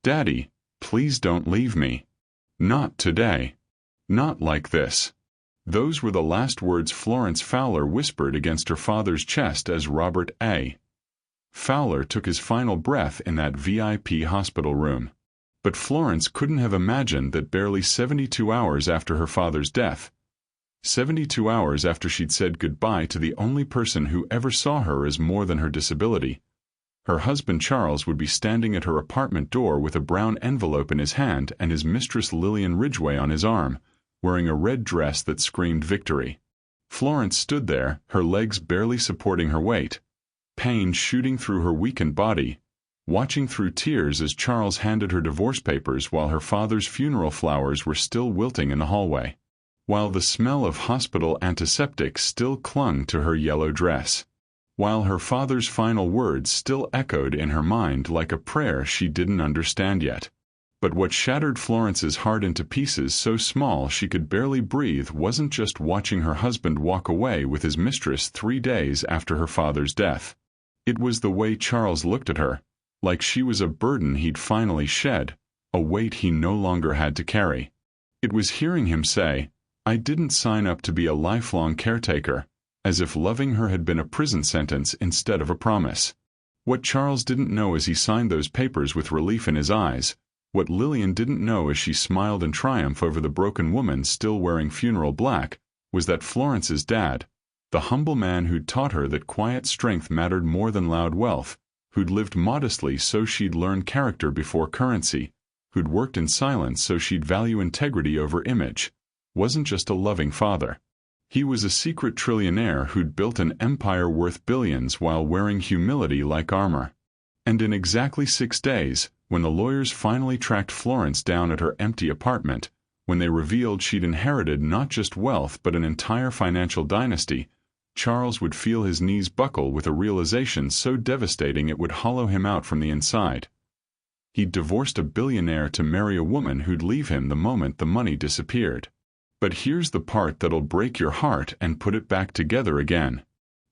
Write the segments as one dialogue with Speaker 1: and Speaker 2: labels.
Speaker 1: "Daddy, please don't leave me. Not today. Not like this." Those were the last words Florence Fowler whispered against her father's chest as Robert A. Fowler took his final breath in that VIP hospital room. But Florence couldn't have imagined that barely 72 hours after her father's death, 72 hours after she'd said goodbye to the only person who ever saw her as more than her disability, her husband Charles would be standing at her apartment door with a brown envelope in his hand and his mistress Lillian Ridgway on his arm, wearing a red dress that screamed victory. Florence stood there, her legs barely supporting her weight, pain shooting through her weakened body, watching through tears as Charles handed her divorce papers while her father's funeral flowers were still wilting in the hallway, while the smell of hospital antiseptic still clung to her yellow dress, while her father's final words still echoed in her mind like a prayer she didn't understand yet. But what shattered Florence's heart into pieces so small she could barely breathe wasn't just watching her husband walk away with his mistress 3 days after her father's death. It was the way Charles looked at her, like she was a burden he'd finally shed, a weight he no longer had to carry. It was hearing him say, "I didn't sign up to be a lifelong caretaker," as if loving her had been a prison sentence instead of a promise. What Charles didn't know as he signed those papers with relief in his eyes, what Lillian didn't know as she smiled in triumph over the broken woman still wearing funeral black, was that Florence's dad, the humble man who'd taught her that quiet strength mattered more than loud wealth, who'd lived modestly so she'd learn character before currency, who'd worked in silence so she'd value integrity over image, wasn't just a loving father. He was a secret trillionaire who'd built an empire worth billions while wearing humility like armor. And in exactly 6 days, when the lawyers finally tracked Florence down at her empty apartment, when they revealed she'd inherited not just wealth but an entire financial dynasty, Charles would feel his knees buckle with a realization so devastating it would hollow him out from the inside. He'd divorced a billionaire to marry a woman who'd leave him the moment the money disappeared. But here's the part that'll break your heart and put it back together again.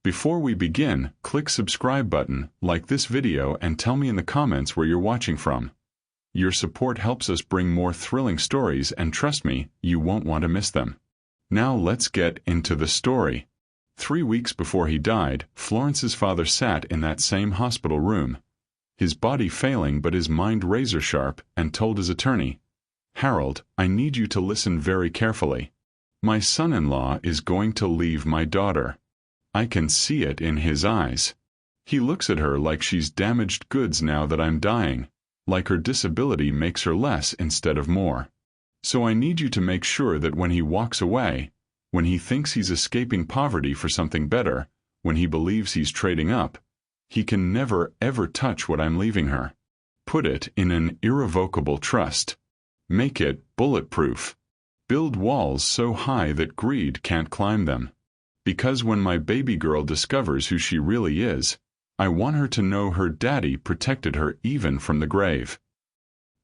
Speaker 1: Before we begin, click subscribe button, like this video and tell me in the comments where you're watching from. Your support helps us bring more thrilling stories and trust me, you won't want to miss them. Now let's get into the story. 3 weeks before he died, Florence's father sat in that same hospital room, his body failing but his mind razor-sharp, and told his attorney, "Harold, I need you to listen very carefully. My son-in-law is going to leave my daughter. I can see it in his eyes. He looks at her like she's damaged goods now that I'm dying, like her disability makes her less instead of more. So I need you to make sure that when he walks away, when he thinks he's escaping poverty for something better, when he believes he's trading up, he can never ever touch what I'm leaving her. Put it in an irrevocable trust. Make it bulletproof. Build walls so high that greed can't climb them. Because when my baby girl discovers who she really is, I want her to know her daddy protected her even from the grave."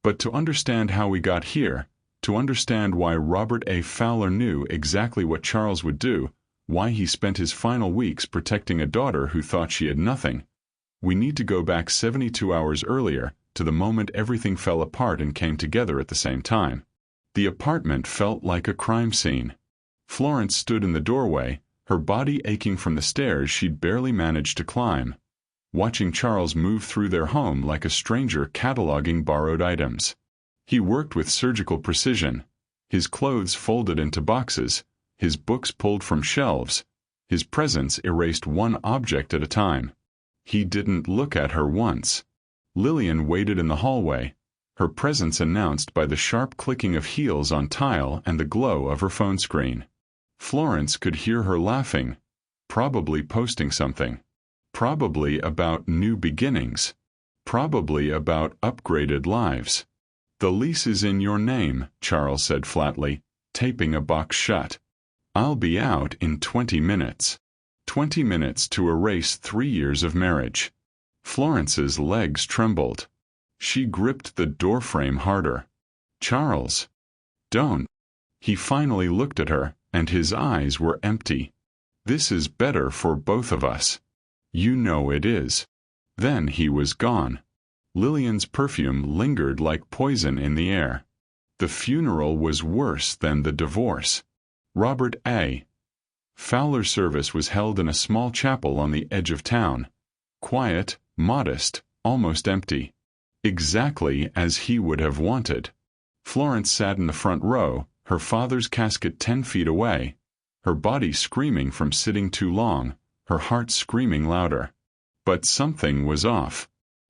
Speaker 1: But to understand how we got here, to understand why Robert A. Fowler knew exactly what Charles would do, why he spent his final weeks protecting a daughter who thought she had nothing, we need to go back 72 hours earlier, to the moment everything fell apart and came together at the same time. The apartment felt like a crime scene. Florence stood in the doorway, her body aching from the stairs she'd barely managed to climb, watching Charles move through their home like a stranger cataloging borrowed items. He worked with surgical precision, his clothes folded into boxes, his books pulled from shelves, his presence erased one object at a time. He didn't look at her once. Lillian waited in the hallway, her presence announced by the sharp clicking of heels on tile and the glow of her phone screen. Florence could hear her laughing, probably posting something. Probably about new beginnings. Probably about upgraded lives. "The lease is in your name," Charles said flatly, taping a box shut. "I'll be out in 20 minutes. 20 minutes to erase 3 years of marriage." Florence's legs trembled. She gripped the doorframe harder. "Charles, don't." He finally looked at her, and his eyes were empty. "This is better for both of us. You know it is." Then he was gone. Lillian's perfume lingered like poison in the air. The funeral was worse than the divorce. Robert A. Fowler's service was held in a small chapel on the edge of town. Quiet, modest, almost empty. Exactly as he would have wanted. Florence sat in the front row, her father's casket 10 feet away, her body screaming from sitting too long, her heart screaming louder. But something was off.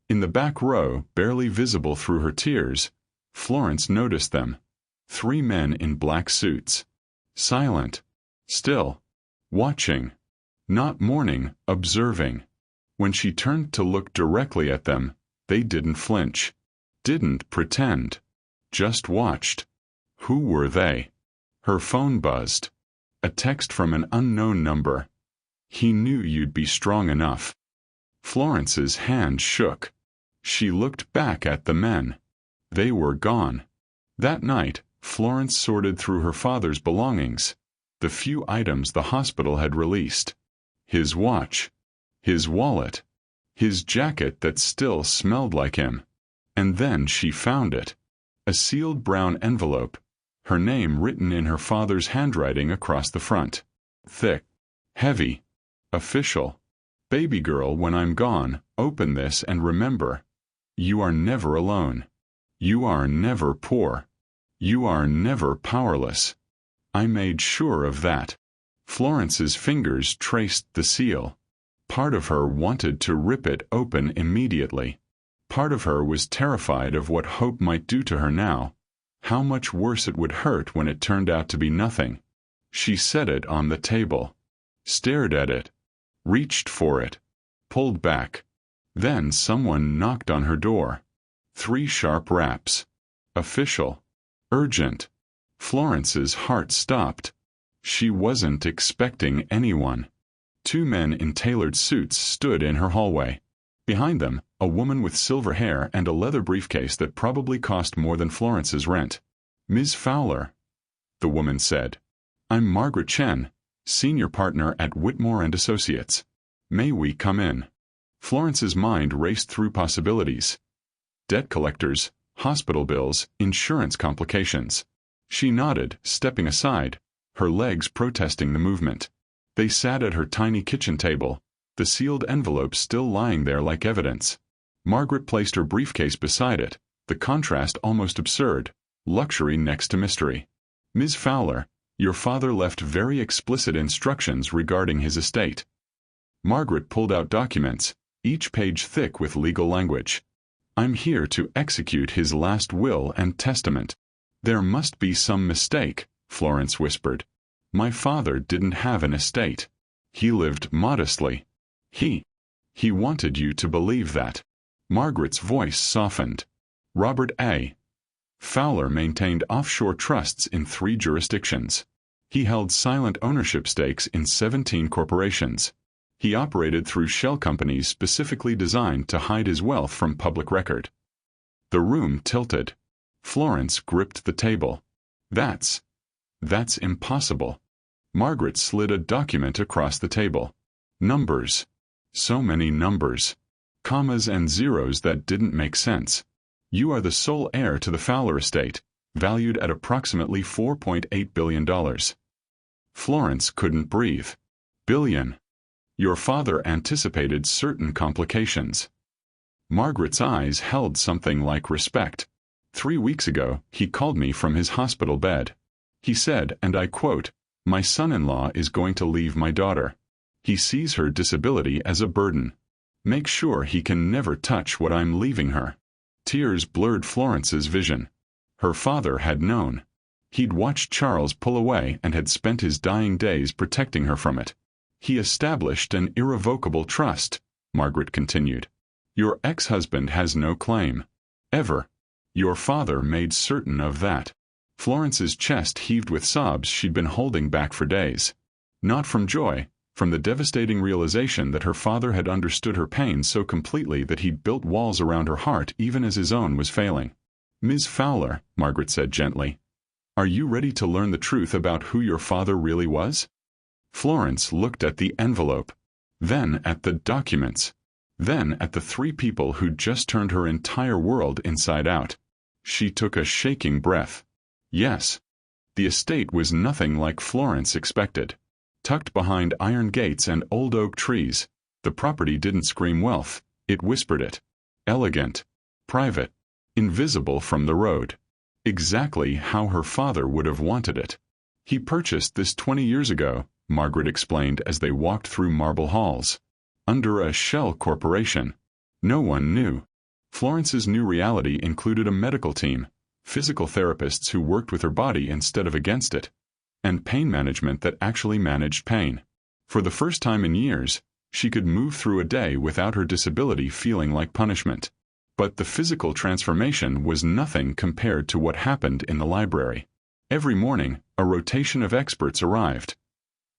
Speaker 1: In the back row, barely visible through her tears, Florence noticed them. 3 men in black suits. Silent. Still. Watching. Not mourning, observing. When she turned to look directly at them, they didn't flinch. Didn't pretend. Just watched. Who were they? Her phone buzzed. A text from an unknown number. He knew you'd be strong enough. Florence's hand shook. She looked back at the men. They were gone. That night, Florence sorted through her father's belongings, the few items the hospital had released. His watch. His wallet. His jacket that still smelled like him. And then she found it. A sealed brown envelope, her name written in her father's handwriting across the front. Thick. Heavy. Official. Baby girl, when I'm gone, open this and remember. You are never alone. You are never poor. You are never powerless. I made sure of that. Florence's fingers traced the seal. Part of her wanted to rip it open immediately. Part of her was terrified of what hope might do to her now, how much worse it would hurt when it turned out to be nothing. She set it on the table. Stared at it. Reached for it. Pulled back. Then someone knocked on her door. 3 sharp raps. Official. Urgent. Florence's heart stopped. She wasn't expecting anyone. 2 men in tailored suits stood in her hallway. Behind them, a woman with silver hair and a leather briefcase that probably cost more than Florence's rent. Ms. Fowler, the woman said. I'm Margaret Chen, senior partner at Whitmore & Associates. May we come in? Florence's mind raced through possibilities. Debt collectors, hospital bills, insurance complications. She nodded, stepping aside, her legs protesting the movement. They sat at her tiny kitchen table, the sealed envelope still lying there like evidence. Margaret placed her briefcase beside it, the contrast almost absurd, luxury next to mystery. Ms. Fowler, your father left very explicit instructions regarding his estate. Margaret pulled out documents, each page thick with legal language. I'm here to execute his last will and testament. There must be some mistake, Florence whispered. My father didn't have an estate. He lived modestly. He wanted you to believe that. Margaret's voice softened. Robert A. Fowler maintained offshore trusts in 3 jurisdictions. He held silent ownership stakes in 17 corporations. He operated through shell companies specifically designed to hide his wealth from public record. The room tilted. Florence gripped the table. That's impossible. Margaret slid a document across the table. Numbers. So many numbers. Commas and zeros that didn't make sense. You are the sole heir to the Fowler estate, valued at approximately $4.8 billion. Florence couldn't breathe. Billion. Your father anticipated certain complications. Margaret's eyes held something like respect. 3 weeks ago, he called me from his hospital bed. He said, and I quote, my son-in-law is going to leave my daughter. He sees her disability as a burden. Make sure he can never touch what I'm leaving her. Tears blurred Florence's vision. Her father had known. He'd watched Charles pull away and had spent his dying days protecting her from it. He established an irrevocable trust, Margaret continued. Your ex-husband has no claim. Ever. Your father made certain of that. Florence's chest heaved with sobs she'd been holding back for days. Not from joy, from the devastating realization that her father had understood her pain so completely that he'd built walls around her heart even as his own was failing. Ms. Fowler, Margaret said gently, are you ready to learn the truth about who your father really was? Florence looked at the envelope, then at the documents, Then at the three people who'd just turned her entire world inside out. She took a shaking breath. Yes. The estate was nothing like Florence expected. Tucked behind iron gates and old oak trees, the property didn't scream wealth, it whispered it. Elegant. Private. Invisible from the road. Exactly how her father would have wanted it. He purchased this 20 years ago, Margaret explained as they walked through marble halls. Under a shell corporation. No one knew. Florence's new reality included a medical team, physical therapists who worked with her body instead of against it, and pain management that actually managed pain. For the first time in years, she could move through a day without her disability feeling like punishment. But the physical transformation was nothing compared to what happened in the library. Every morning, a rotation of experts arrived.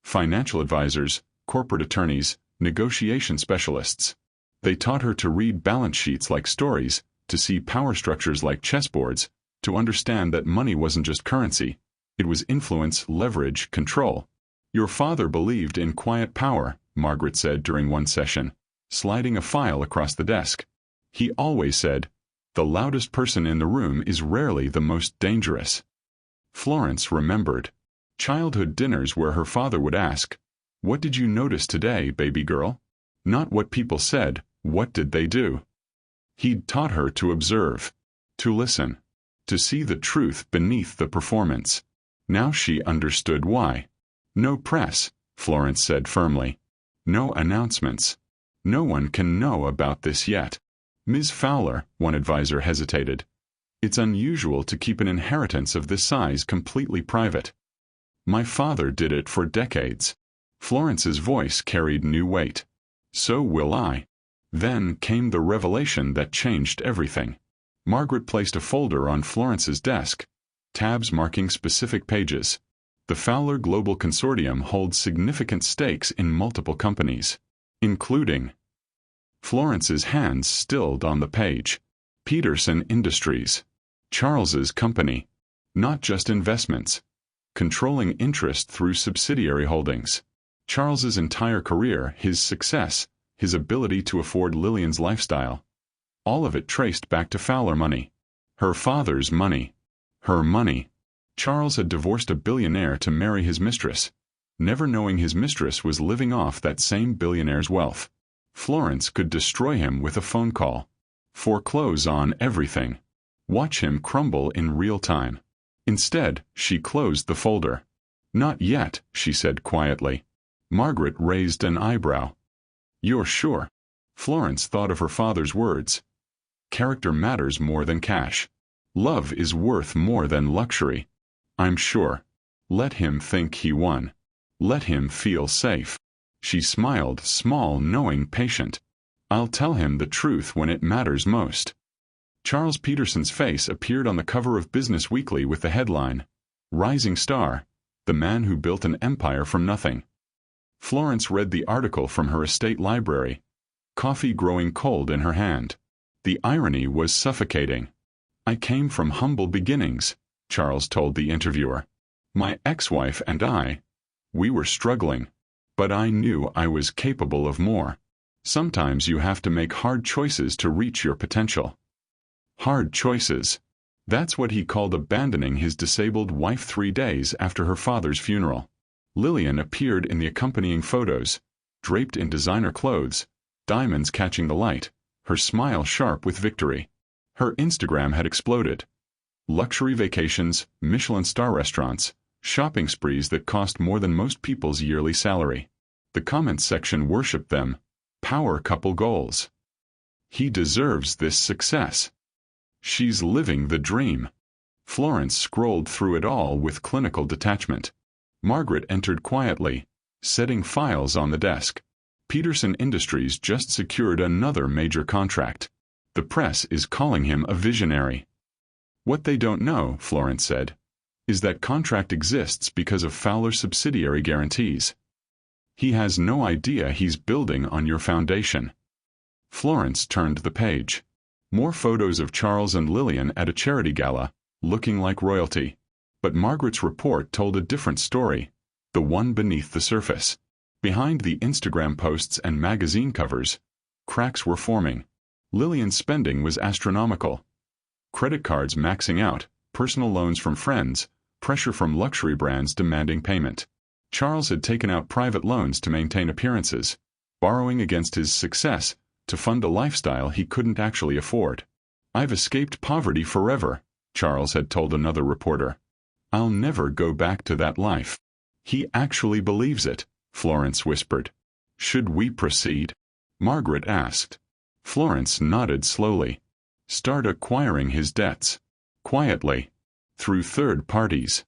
Speaker 1: Financial advisors, corporate attorneys, negotiation specialists. They taught her to read balance sheets like stories, to see power structures like chessboards, to understand that money wasn't just currency. It was influence, leverage, control. Your father believed in quiet power, Margaret said during one session, sliding a file across the desk. He always said, the loudest person in the room is rarely the most dangerous. Florence remembered. Childhood dinners where her father would ask, "What did you notice today, baby girl?" Not what people said, what did they do? He'd taught her to observe, to listen, to see the truth beneath the performance. Now she understood why. No press, Florence said firmly. No announcements. No one can know about this yet. Ms. Fowler, one advisor hesitated. It's unusual to keep an inheritance of this size completely private. My father did it for decades. Florence's voice carried new weight. So will I. Then came the revelation that changed everything. Margaret placed a folder on Florence's desk, tabs marking specific pages. The Fowler Global Consortium holds significant stakes in multiple companies, including. Florence's hands stilled on the page. Peterson Industries. Charles's company. Not just investments. Controlling interest through subsidiary holdings. Charles's entire career, his success, his ability to afford Lillian's lifestyle. All of it traced back to Fowler money. Her father's money. Her money. Charles had divorced a billionaire to marry his mistress, never knowing his mistress was living off that same billionaire's wealth. Florence could destroy him with a phone call. Foreclose on everything. Watch him crumble in real time. Instead, she closed the folder. Not yet, she said quietly. Margaret raised an eyebrow. You're sure? Florence thought of her father's words. Character matters more than cash. Love is worth more than luxury. I'm sure. Let him think he won. Let him feel safe. She smiled, small, knowing, patient. I'll tell him the truth when it matters most. Charles Peterson's face appeared on the cover of Business Weekly with the headline, Rising Star, the man who built an empire from nothing. Florence read the article from her estate library, coffee growing cold in her hand. The irony was suffocating. I came from humble beginnings, Charles told the interviewer. My ex-wife and I, we were struggling, but I knew I was capable of more. Sometimes you have to make hard choices to reach your potential. Hard choices. That's what he called abandoning his disabled wife 3 days after her father's funeral. Lillian appeared in the accompanying photos, draped in designer clothes, diamonds catching the light, her smile sharp with victory. Her Instagram had exploded. Luxury vacations, Michelin star restaurants, shopping sprees that cost more than most people's yearly salary. The comments section worshipped them. Power couple goals. He deserves this success. She's living the dream. Florence scrolled through it all with clinical detachment. Margaret entered quietly, setting files on the desk. Peterson Industries just secured another major contract. The press is calling him a visionary. What they don't know, Florence said, is that contract exists because of Fowler's subsidiary guarantees. He has no idea he's building on your foundation. Florence turned the page. More photos of Charles and Lillian at a charity gala, looking like royalty. But Margaret's report told a different story, the one beneath the surface. Behind the Instagram posts and magazine covers, Cracks were forming. Lillian's spending was astronomical. Credit cards maxing out, personal loans from friends, pressure from luxury brands demanding payment. Charles had taken out private loans to maintain appearances, borrowing against his success to fund a lifestyle he couldn't actually afford. "I've escaped poverty forever," Charles had told another reporter. "I'll never go back to that life." "He actually believes it," Florence whispered. "Should we proceed?" Margaret asked. Florence nodded slowly. "Start acquiring his debts. Quietly. Through third parties."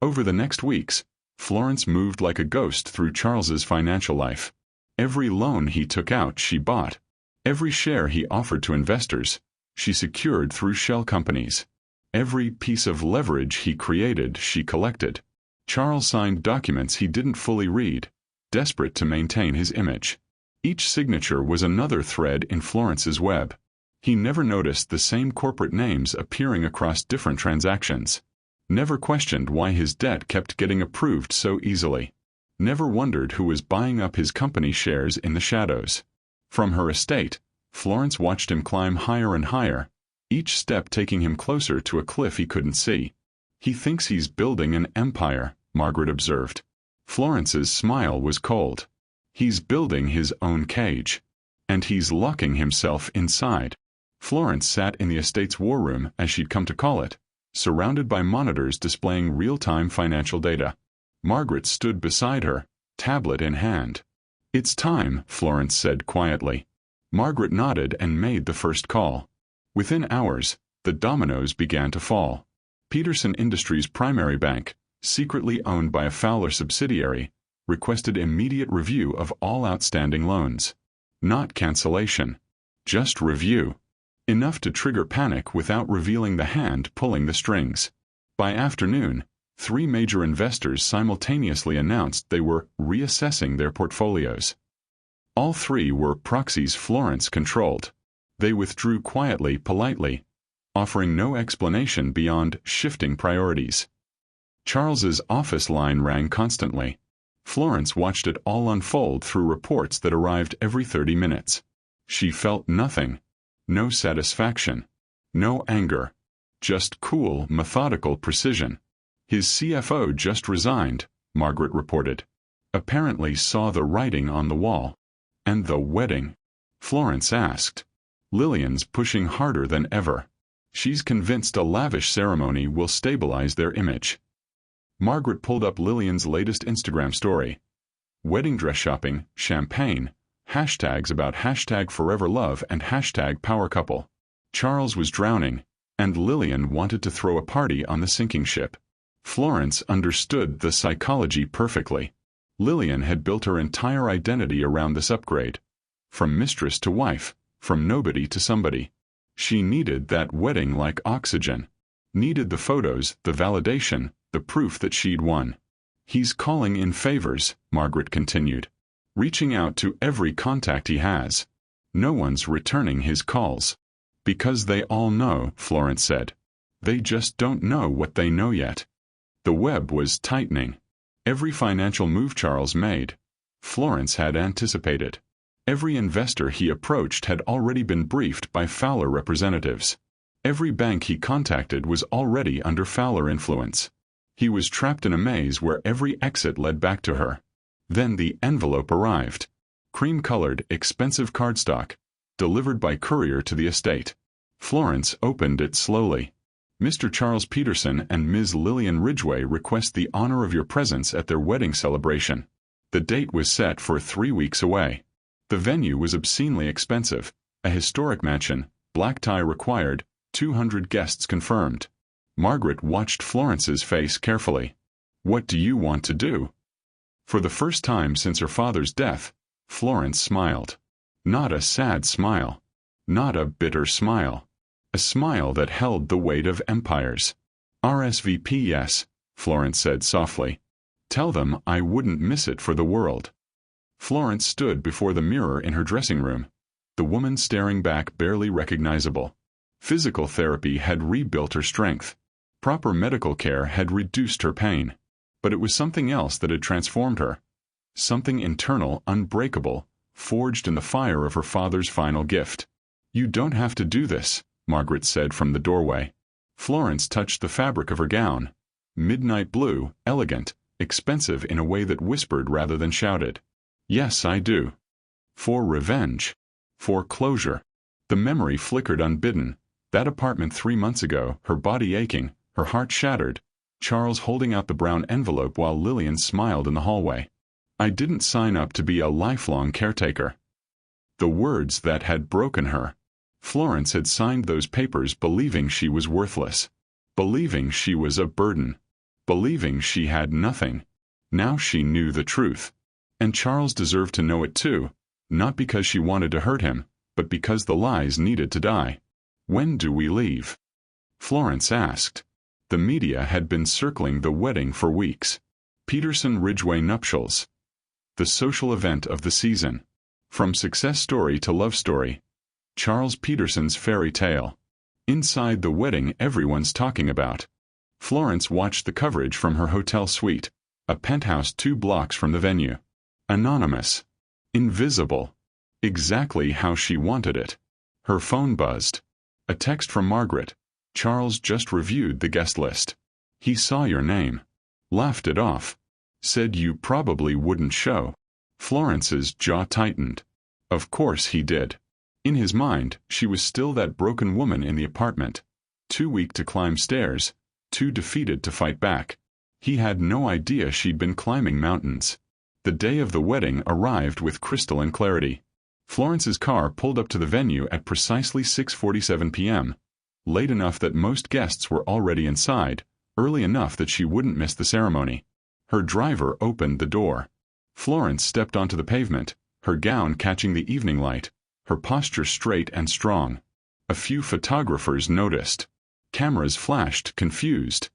Speaker 1: Over the next weeks, Florence moved like a ghost through Charles's financial life. Every loan he took out, she bought. Every share he offered to investors, she secured through shell companies. Every piece of leverage he created, she collected. Charles signed documents he didn't fully read, desperate to maintain his image. Each signature was another thread in Florence's web. He never noticed the same corporate names appearing across different transactions. Never questioned why his debt kept getting approved so easily. Never wondered who was buying up his company shares in the shadows. From her estate, Florence watched him climb higher and higher, each step taking him closer to a cliff he couldn't see. "He thinks he's building an empire," Margaret observed. Florence's smile was cold. "He's building his own cage. And he's locking himself inside." Florence sat in the estate's war room, as she'd come to call it, surrounded by monitors displaying real-time financial data. Margaret stood beside her, tablet in hand. "It's time," Florence said quietly. Margaret nodded and made the first call. Within hours, the dominoes began to fall. Peterson Industries' primary bank, secretly owned by a Fowler subsidiary, requested immediate review of all outstanding loans. Not cancellation. Just review. Enough to trigger panic without revealing the hand pulling the strings. By afternoon, 3 major investors simultaneously announced they were reassessing their portfolios. All 3 were proxies Florence controlled. They withdrew quietly, politely, offering no explanation beyond shifting priorities. Charles's office line rang constantly. Florence watched it all unfold through reports that arrived every 30 minutes. She felt nothing. No satisfaction. No anger. Just cool, methodical precision. "His CFO just resigned," Margaret reported. "Apparently saw the writing on the wall." "And the wedding?" Florence asked. "Lillian's pushing harder than ever. She's convinced a lavish ceremony will stabilize their image." Margaret pulled up Lillian's latest Instagram story. Wedding dress shopping, champagne, hashtags about #foreverlove and #powercouple. Charles was drowning, and Lillian wanted to throw a party on the sinking ship. Florence understood the psychology perfectly. Lillian had built her entire identity around this upgrade. From mistress to wife, from nobody to somebody. She needed that wedding like oxygen. Needed the photos, the validation, the proof that she'd won. "He's calling in favors," Margaret continued. "Reaching out to every contact he has. No one's returning his calls." "Because they all know," Florence said. "They just don't know what they know yet." The web was tightening. Every financial move Charles made, Florence had anticipated. Every investor he approached had already been briefed by Fowler representatives. Every bank he contacted was already under Fowler influence. He was trapped in a maze where every exit led back to her. Then the envelope arrived. Cream-colored, expensive cardstock, delivered by courier to the estate. Florence opened it slowly. "Mr. Charles Peterson and Ms. Lillian Ridgway request the honor of your presence at their wedding celebration." The date was set for 3 weeks away. The venue was obscenely expensive, a historic mansion, black tie required, 200 guests confirmed. Margaret watched Florence's face carefully. "What do you want to do?" For the first time since her father's death, Florence smiled. Not a sad smile. Not a bitter smile. A smile that held the weight of empires. "RSVP yes," Florence said softly. "Tell them I wouldn't miss it for the world." Florence stood before the mirror in her dressing room, the woman staring back barely recognizable. Physical therapy had rebuilt her strength. Proper medical care had reduced her pain. But it was something else that had transformed her. Something internal, unbreakable, forged in the fire of her father's final gift. "You don't have to do this," Margaret said from the doorway. Florence touched the fabric of her gown. Midnight blue, elegant, expensive in a way that whispered rather than shouted. "Yes, I do. For revenge. For closure." The memory flickered unbidden. That apartment 3 months ago, her body aching, her heart shattered, Charles holding out the brown envelope while Lillian smiled in the hallway. "I didn't sign up to be a lifelong caretaker." The words that had broken her. Florence had signed those papers believing she was worthless. Believing she was a burden. Believing she had nothing. Now she knew the truth. And Charles deserved to know it too, not because she wanted to hurt him, but because the lies needed to die. "When do we leave?" Florence asked. The media had been circling the wedding for weeks. Peterson Ridgeway nuptials. The social event of the season. From success story to love story. Charles Peterson's fairy tale. Inside the wedding everyone's talking about. Florence watched the coverage from her hotel suite, a penthouse 2 blocks from the venue. Anonymous. Invisible. Exactly how she wanted it. Her phone buzzed. A text from Margaret. "Charles just reviewed the guest list. He saw your name. Laughed it off. Said you probably wouldn't show." Florence's jaw tightened. Of course he did. In his mind, she was still that broken woman in the apartment. Too weak to climb stairs. Too defeated to fight back. He had no idea she'd been climbing mountains. The day of the wedding arrived with crystalline clarity. Florence's car pulled up to the venue at precisely 6:47 p.m., late enough that most guests were already inside, early enough that she wouldn't miss the ceremony. Her driver opened the door. Florence stepped onto the pavement, her gown catching the evening light, her posture straight and strong. A few photographers noticed. Cameras flashed, confused.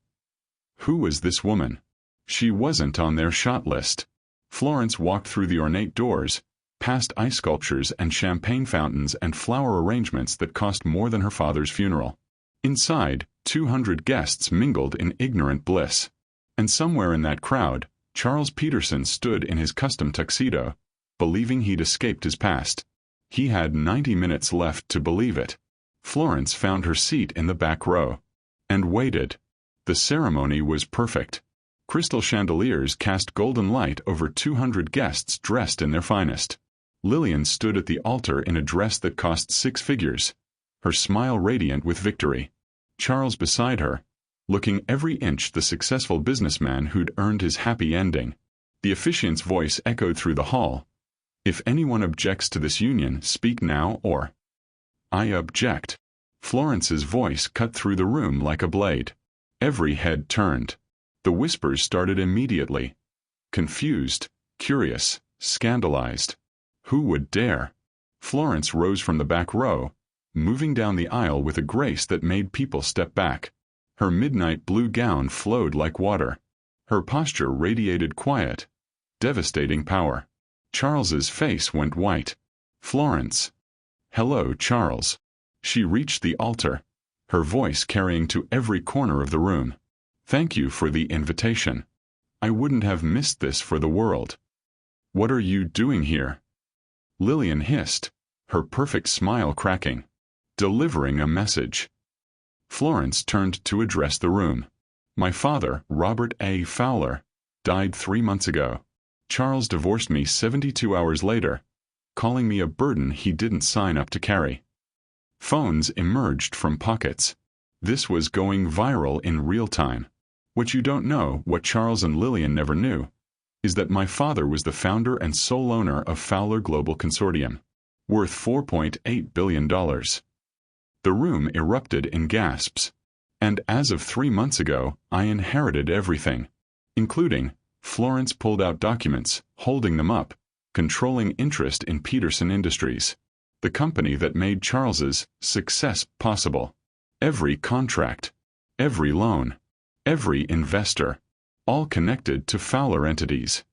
Speaker 1: Who was this woman? She wasn't on their shot list. Florence walked through the ornate doors, past ice sculptures and champagne fountains and flower arrangements that cost more than her father's funeral. Inside, 200 guests mingled in ignorant bliss. And somewhere in that crowd, Charles Peterson stood in his custom tuxedo, believing he'd escaped his past. He had 90 minutes left to believe it. Florence found her seat in the back row. And waited. The ceremony was perfect. Crystal chandeliers cast golden light over 200 guests dressed in their finest. Lillian stood at the altar in a dress that cost 6 figures, her smile radiant with victory. Charles beside her, looking every inch the successful businessman who'd earned his happy ending. The officiant's voice echoed through the hall. "If anyone objects to this union, speak now or—" "I object." Florence's voice cut through the room like a blade. Every head turned. The whispers started immediately. Confused, curious, scandalized. Who would dare? Florence rose from the back row, moving down the aisle with a grace that made people step back. Her midnight blue gown flowed like water. Her posture radiated quiet, devastating power. Charles's face went white. "Florence." "Hello, Charles." She reached the altar, her voice carrying to every corner of the room. "Thank you for the invitation. I wouldn't have missed this for the world." "What are you doing here?" Lillian hissed, her perfect smile cracking. "Delivering a message." Florence turned to address the room. "My father, Robert A. Fowler, died 3 months ago. Charles divorced me 72 hours later, calling me a burden he didn't sign up to carry." Phones emerged from pockets. This was going viral in real time. What you don't know, what Charles and Lillian never knew, is that my father was the founder and sole owner of Fowler Global Consortium, worth $4.8 billion. The room erupted in gasps. And as of 3 months ago, I inherited everything, including, Florence pulled out documents, holding them up, controlling interest in Peterson Industries, the company that made Charles's success possible. Every contract, every loan, every investor, all connected to Fowler entities.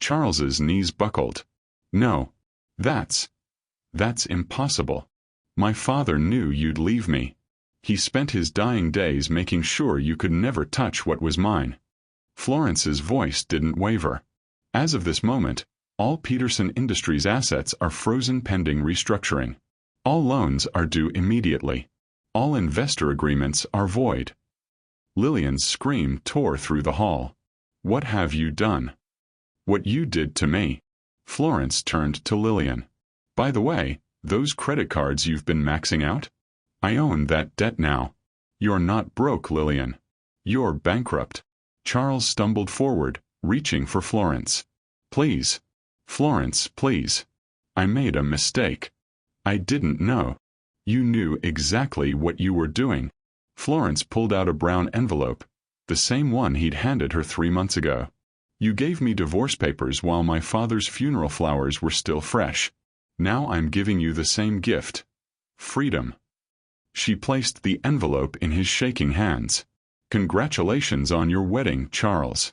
Speaker 1: Charles's knees buckled. "No, that's impossible. My father knew you'd leave me. He spent his dying days making sure you could never touch what was mine." Florence's voice didn't waver. As of this moment, All Peterson Industries assets are frozen pending restructuring. All loans are due immediately. All investor agreements are void. Lillian's scream tore through the hall. What have you done? What you did to me. Florence turned to Lillian. By the way, those credit cards you've been maxing out? I own that debt now. You're not broke, Lillian. You're bankrupt. Charles stumbled forward, reaching for Florence. Please. Florence, please. I made a mistake. I didn't know. You knew exactly what you were doing. Florence pulled out a brown envelope, the same one he'd handed her 3 months ago. You gave me divorce papers while my father's funeral flowers were still fresh. Now I'm giving you the same gift. Freedom. She placed the envelope in his shaking hands. Congratulations on your wedding, Charles.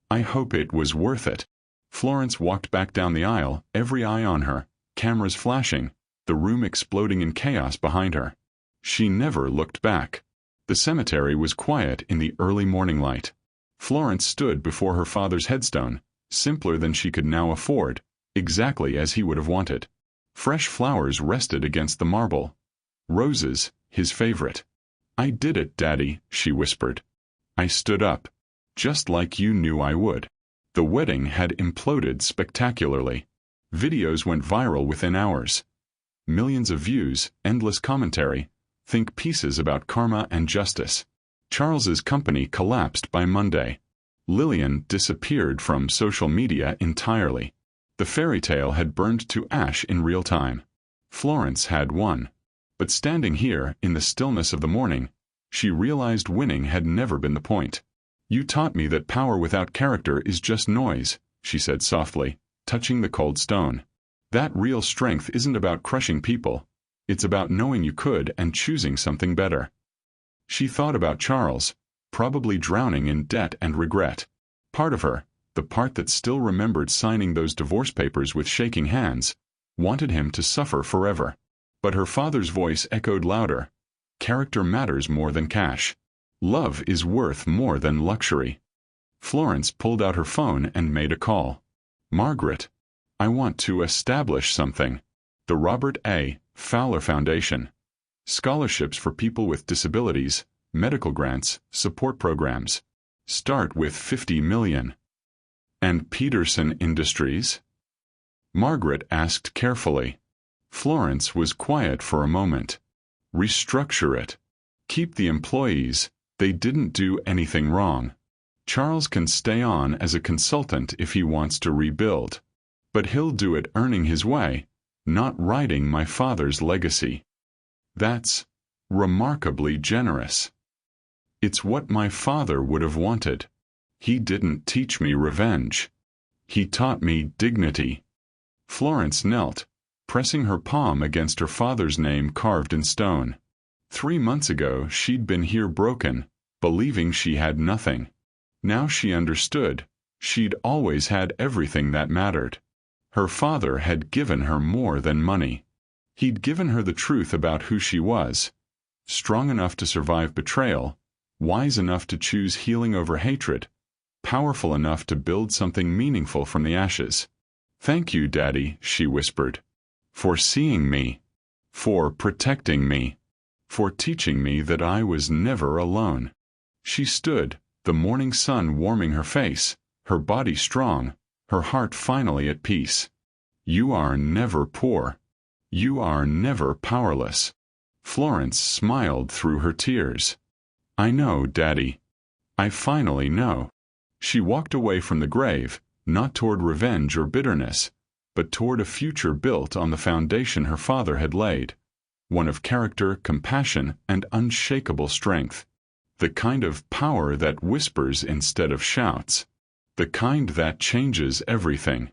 Speaker 1: I hope it was worth it. Florence walked back down the aisle, every eye on her, cameras flashing, the room exploding in chaos behind her. She never looked back. The cemetery was quiet in the early morning light. Florence stood before her father's headstone, simpler than she could now afford, exactly as he would have wanted. Fresh flowers rested against the marble. Roses, his favorite. I did it, Daddy, she whispered. I stood up. Just like you knew I would. The wedding had imploded spectacularly. Videos went viral within hours. Millions of views, endless commentary, think pieces about karma and justice. Charles's company collapsed by Monday. Lillian disappeared from social media entirely. The fairy tale had burned to ash in real time. Florence had won. But standing here, in the stillness of the morning, she realized winning had never been the point. You taught me that power without character is just noise, she said softly, touching the cold stone. That real strength isn't about crushing people. It's about knowing you could and choosing something better. She thought about Charles, probably drowning in debt and regret. Part of her, the part that still remembered signing those divorce papers with shaking hands, wanted him to suffer forever. But her father's voice echoed louder. Character matters more than cash. Love is worth more than luxury. Florence pulled out her phone and made a call. Margaret, I want to establish something. The Robert A. Fowler Foundation. Scholarships for people with disabilities, medical grants, support programs. Start with $50 million. And Peterson Industries? Margaret asked carefully. Florence was quiet for a moment. Restructure it. Keep the employees. They didn't do anything wrong. Charles can stay on as a consultant if he wants to rebuild. But he'll do it earning his way, not riding my father's legacy. That's remarkably generous. It's what my father would have wanted. He didn't teach me revenge. He taught me dignity. Florence knelt, pressing her palm against her father's name carved in stone. 3 months ago she'd been here broken, believing she had nothing. Now she understood. She'd always had everything that mattered. Her father had given her more than money. He'd given her the truth about who she was. Strong enough to survive betrayal, wise enough to choose healing over hatred, powerful enough to build something meaningful from the ashes. Thank you, Daddy, she whispered. For seeing me. For protecting me. For teaching me that I was never alone. She stood, the morning sun warming her face, her body strong, her heart finally at peace. You are never poor. You are never powerless. Florence smiled through her tears. I know, Daddy. I finally know. She walked away from the grave, not toward revenge or bitterness, but toward a future built on the foundation her father had laid, one of character, compassion, and unshakable strength. The kind of power that whispers instead of shouts. The kind that changes everything.